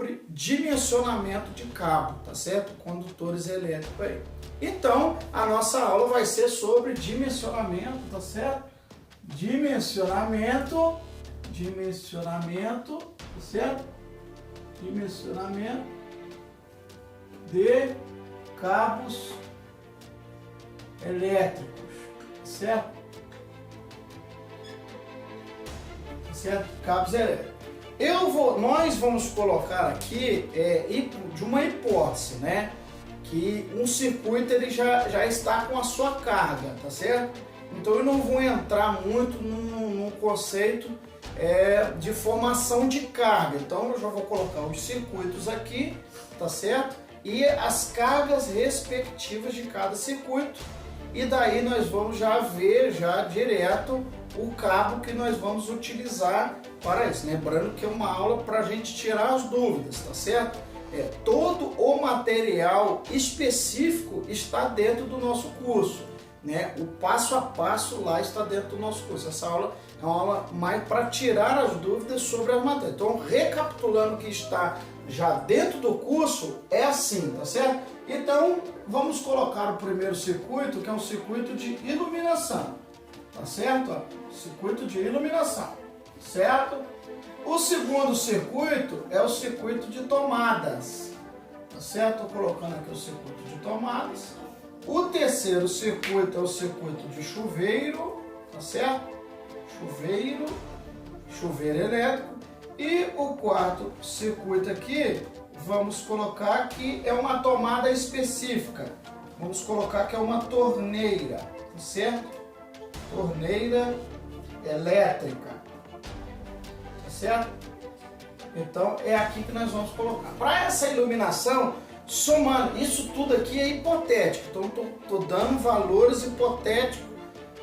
sobre dimensionamento de cabo, tá certo? Condutores elétricos aí. Então, a nossa aula vai ser sobre dimensionamento, tá certo? Dimensionamento, tá certo? Dimensionamento de cabos elétricos, tá certo? Tá certo? Cabos elétricos. Nós vamos colocar aqui de uma hipótese, né? Que um circuito ele já está com a sua carga, tá certo? Então eu não vou entrar muito num conceito de formação de carga. Então eu já vou colocar os circuitos aqui, tá certo? E as cargas respectivas de cada circuito. E daí nós vamos já ver direto o cabo que nós vamos utilizar para isso. Lembrando que é uma aula para a gente tirar as dúvidas, tá certo? Todo o material específico está dentro do nosso curso, né? O passo a passo lá está dentro do nosso curso. Essa aula é uma aula mais para tirar as dúvidas sobre a matéria. Então, recapitulando o que está já dentro do curso, é assim, tá certo? Então, vamos colocar o primeiro circuito, que é um circuito de iluminação, tá certo? Circuito de iluminação, certo? O segundo circuito é o circuito de tomadas, tá certo? Estou colocando aqui o circuito de tomadas. O terceiro circuito é o circuito de chuveiro, tá certo? Chuveiro elétrico. E o quarto circuito aqui, vamos colocar que é uma tomada específica. Vamos colocar que é uma torneira, tá certo? Torneira elétrica, tá certo? Então é aqui que nós vamos colocar. Para essa iluminação, somando, isso tudo aqui é hipotético, então estou dando valores hipotéticos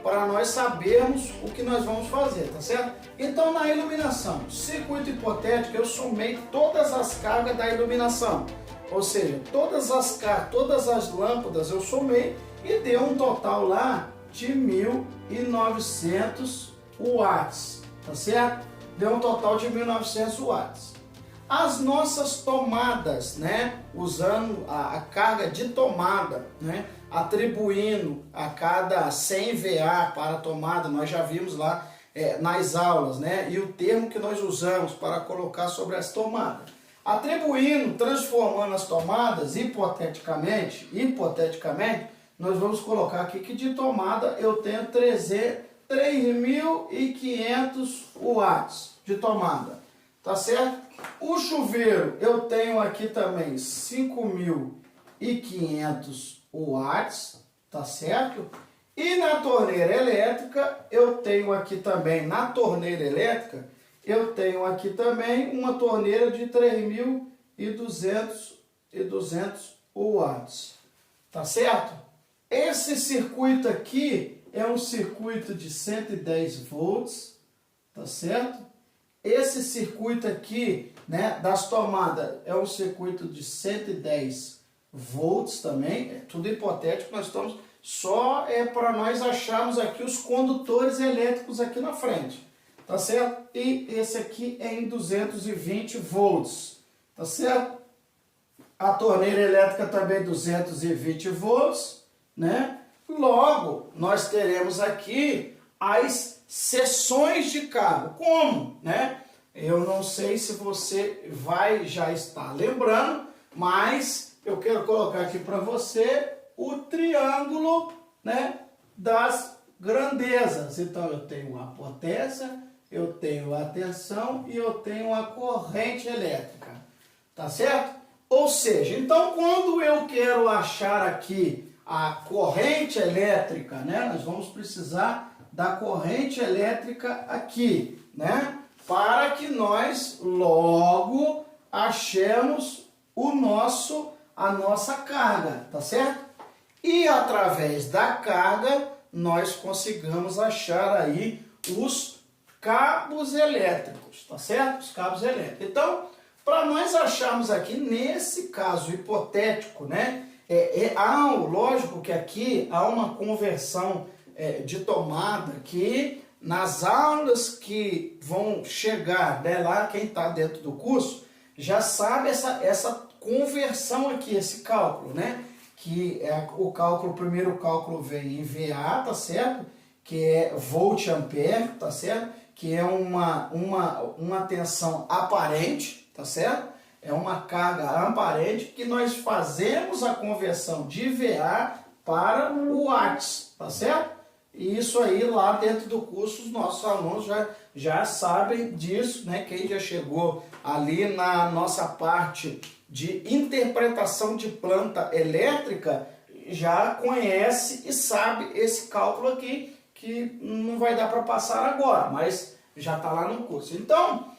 para nós sabermos o que nós vamos fazer, tá certo? Então na iluminação, circuito hipotético, eu somei todas as cargas da iluminação, ou seja, todas as lâmpadas eu somei e deu um total lá de 1.900 watts, tá certo? Deu um total de 1.900 watts. As nossas tomadas, né, usando a carga de tomada, né, atribuindo a cada 100 VA para a tomada, nós já vimos lá nas aulas, né, e o termo que nós usamos para colocar sobre as tomadas. Atribuindo, transformando as tomadas, hipoteticamente, nós vamos colocar aqui que de tomada eu tenho 3.500 watts de tomada, tá certo? O chuveiro eu tenho aqui também 5.500 watts, tá certo? E na torneira elétrica eu tenho aqui também, uma torneira de 3.200 watts, tá certo? Esse circuito aqui é um circuito de 110 volts, tá certo? Esse circuito aqui, né, das tomadas, é um circuito de 110 volts também, é tudo hipotético, nós estamos só para nós acharmos aqui os condutores elétricos aqui na frente, tá certo? E esse aqui é em 220 volts, tá certo? A torneira elétrica também 220 volts, né? Logo, nós teremos aqui as seções de cabo. Como, né? Eu não sei se você já estar lembrando, mas eu quero colocar aqui para você o triângulo, né, das grandezas. Então eu tenho a potência, eu tenho a tensão e eu tenho a corrente elétrica, tá certo? Ou seja, então quando eu quero achar aqui a corrente elétrica, né, nós vamos precisar da corrente elétrica aqui, né, para que nós logo achemos a nossa carga, tá certo? E através da carga nós consigamos achar aí os cabos elétricos, tá certo? Os cabos elétricos. Então, para nós acharmos aqui, nesse caso hipotético, né? Lógico que aqui há uma conversão de tomada que nas aulas que vão chegar, né, lá quem está dentro do curso, já sabe essa conversão aqui, esse cálculo, né? Que é o cálculo, o primeiro cálculo vem em VA, tá certo? Que é volt-ampere, tá certo? Que é uma tensão aparente, tá certo? É uma carga aparente que nós fazemos a conversão de VA para o watts, tá certo? E isso aí lá dentro do curso os nossos alunos já sabem disso, né? Quem já chegou ali na nossa parte de interpretação de planta elétrica já conhece e sabe esse cálculo aqui, que não vai dar para passar agora, mas já está lá no curso. Então,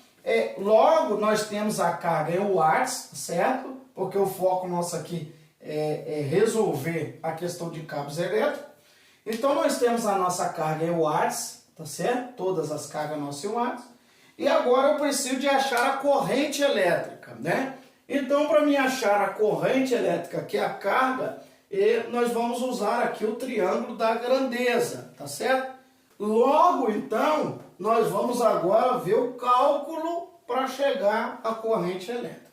logo nós temos a carga em watts, certo? Porque o foco nosso aqui é resolver a questão de cabos elétricos. Então, nós temos a nossa carga em watts, tá certo? Todas as cargas nossas em watts. E agora eu preciso de achar a corrente elétrica, né? Então, para mim achar a corrente elétrica, que é a carga, nós vamos usar aqui o triângulo da grandeza, tá certo? Logo, então, nós vamos agora ver o cálculo para chegar à corrente elétrica.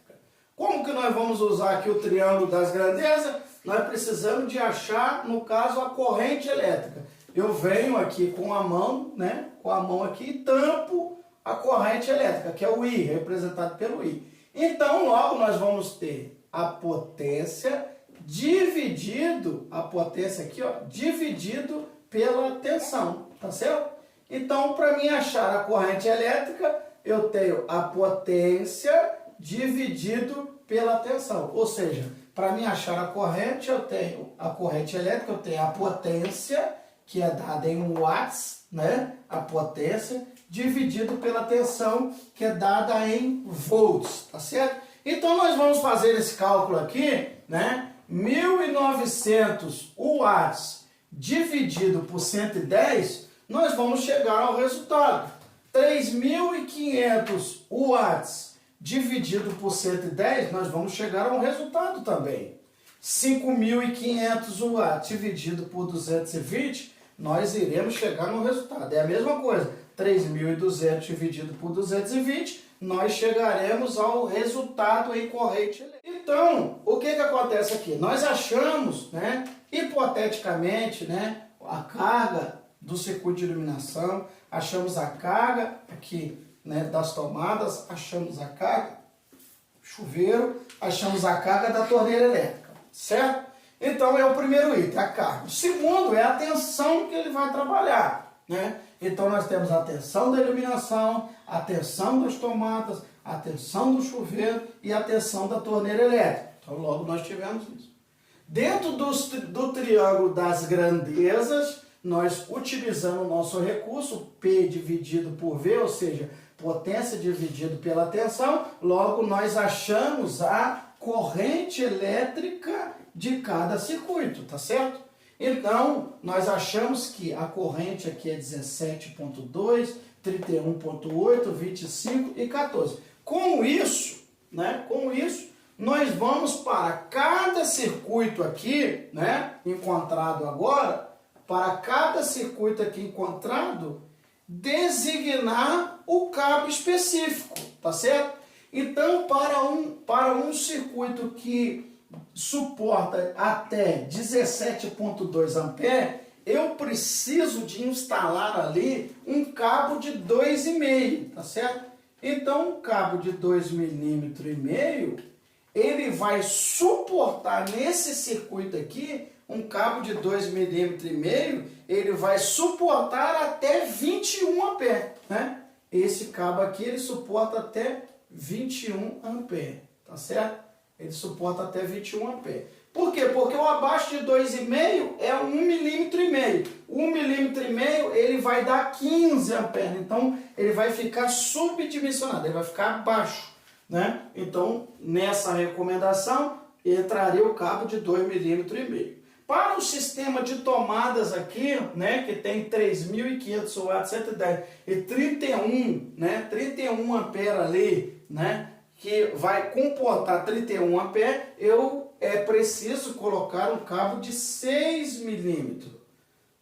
Como que nós vamos usar aqui o triângulo das grandezas? Nós precisamos de achar, no caso, a corrente elétrica. Eu venho aqui com a mão, né? Com a mão aqui e tampo a corrente elétrica, que é o I, representado pelo I. Então, logo nós vamos ter a potência dividido, a potência aqui, ó, dividido pela tensão, tá certo? Então, para mim achar a corrente elétrica, eu tenho a potência dividido pela tensão. Ou seja, para mim achar a corrente, eu tenho a corrente elétrica, eu tenho a potência, que é dada em watts, né? A potência, dividido pela tensão, que é dada em volts, tá certo? Então, nós vamos fazer esse cálculo aqui, né? 1.900 watts dividido por 110, nós vamos chegar ao resultado. 3.500 watts dividido por 110, nós vamos chegar ao resultado também. 5.500 watts dividido por 220, nós iremos chegar no resultado. É a mesma coisa. 3.200 dividido por 220, nós chegaremos ao resultado em corrente elétrica. Então, o que acontece aqui? Nós achamos, né, hipoteticamente, né, a carga do circuito de iluminação, achamos a carga aqui, né, das tomadas, achamos a carga chuveiro, achamos a carga da torneira elétrica, certo? Então, é o primeiro item, a carga. O segundo é a tensão que ele vai trabalhar, né? Então, nós temos a tensão da iluminação, a tensão das tomadas, a tensão do chuveiro e a tensão da torneira elétrica. Então, logo nós tivemos isso. Dentro do triângulo das grandezas, nós utilizamos o nosso recurso, P dividido por V, ou seja, potência dividido pela tensão, logo nós achamos a corrente elétrica de cada circuito, tá certo? Então, nós achamos que a corrente aqui é 17.2, 31.8, 25 e 14. Com isso, né, nós vamos para cada circuito aqui, né, encontrado agora, para cada circuito aqui encontrado, designar o cabo específico, tá certo? Então, para um circuito que suporta até 17.2 ampere, eu preciso de instalar ali um cabo de 2,5, tá certo? Então, um cabo de 2,5 mm, ele vai suportar nesse circuito aqui, um cabo de 2,5 mm, ele vai suportar até 21 ampere, né? Esse cabo aqui, ele suporta até 21 ampere, tá certo? Ele suporta até 21 ampere. Por quê? Porque o abaixo de 2,5 é 1,5 mm. 1,5 mm ele vai dar 15 amperes. Então, ele vai ficar subdimensionado, ele vai ficar abaixo, né? Então, nessa recomendação, entraria o cabo de 2,5 mm. Para o sistema de tomadas aqui, né, que tem 3.500 watts, 110 e 31, né, 31 ampere ali, né, que vai comportar 31 ampere, é preciso colocar um cabo de 6 milímetros,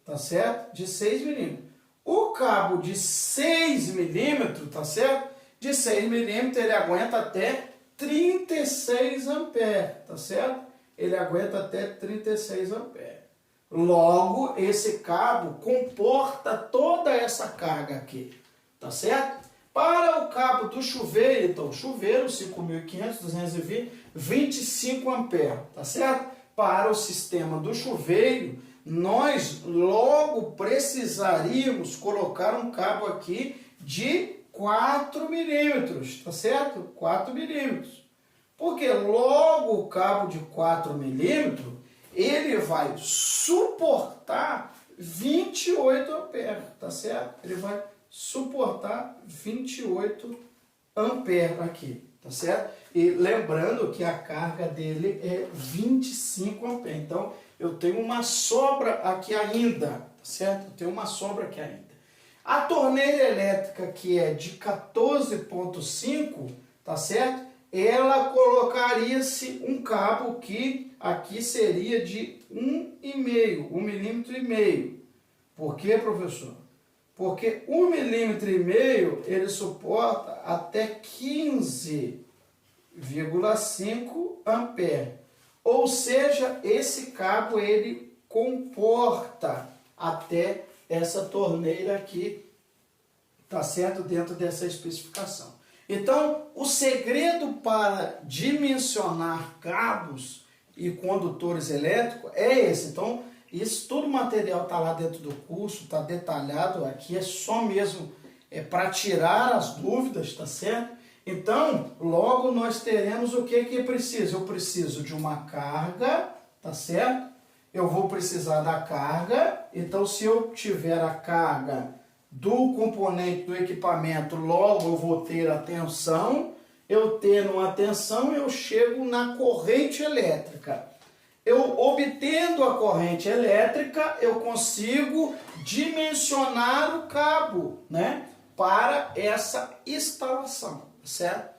tá certo? De 6 milímetros. O cabo de 6 milímetros, tá certo? De 6 milímetros ele aguenta até 36 amperes, tá certo? Ele aguenta até 36 amperes. Logo, esse cabo comporta toda essa carga aqui, tá certo? Para o cabo do chuveiro, então, chuveiro 5.500, 220, 25 amperes, tá certo? Para o sistema do chuveiro, nós logo precisaríamos colocar um cabo aqui de 4 milímetros, tá certo? 4 milímetros. Porque logo o cabo de 4 milímetros, ele vai suportar 28 amperes, tá certo? Ele vai suportar 28 amperes aqui, tá certo? E lembrando que a carga dele é 25 amperes. Então, eu tenho uma sobra aqui ainda, tá certo? Eu tenho uma sobra aqui ainda. A torneira elétrica, que é de 14,5, tá certo? Ela colocaria-se um cabo que aqui seria de 1,5, 1,5 milímetro. Por quê, professor? Porque 1,5 milímetro ele suporta até 15,5 amperes. Ou seja, esse cabo ele comporta até essa torneira aqui, tá certo? Dentro dessa especificação. Então, o segredo para dimensionar cabos e condutores elétricos é esse. Então, isso, todo o material está lá dentro do curso, está detalhado aqui, é só mesmo para tirar as dúvidas, tá certo? Então, logo nós teremos o que precisa? Eu preciso de uma carga, tá certo? Eu vou precisar da carga, então se eu tiver a carga do componente do equipamento, logo eu vou ter a tensão. Eu tendo a tensão, eu chego na corrente elétrica. Eu obtendo a corrente elétrica, eu consigo dimensionar o cabo, né, para essa instalação, certo?